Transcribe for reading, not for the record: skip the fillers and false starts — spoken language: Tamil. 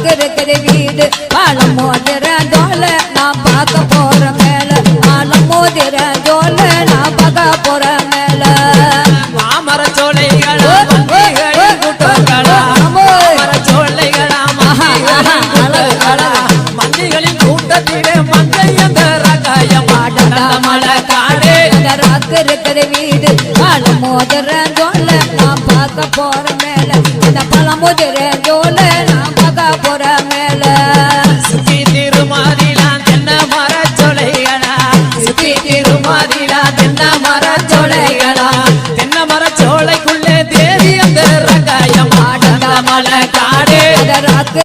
ராக்கு இருக்குது வீடு பழம் மோதிர ஜோல நான் பார்க்க போற மேல பழம் மோதிர ஜோல நான் பார்க்க போற மேல மாமர சோலைகளா சோலைகளா மந்திகளின் கூட்டத்திலே மங்கையந்தர காயமாட மலை காடு ராக்கு இருக்குது வீடு பழம் மோதிர ஜோல நான் பார்க்க போற மேல இந்த பழம் மோதிர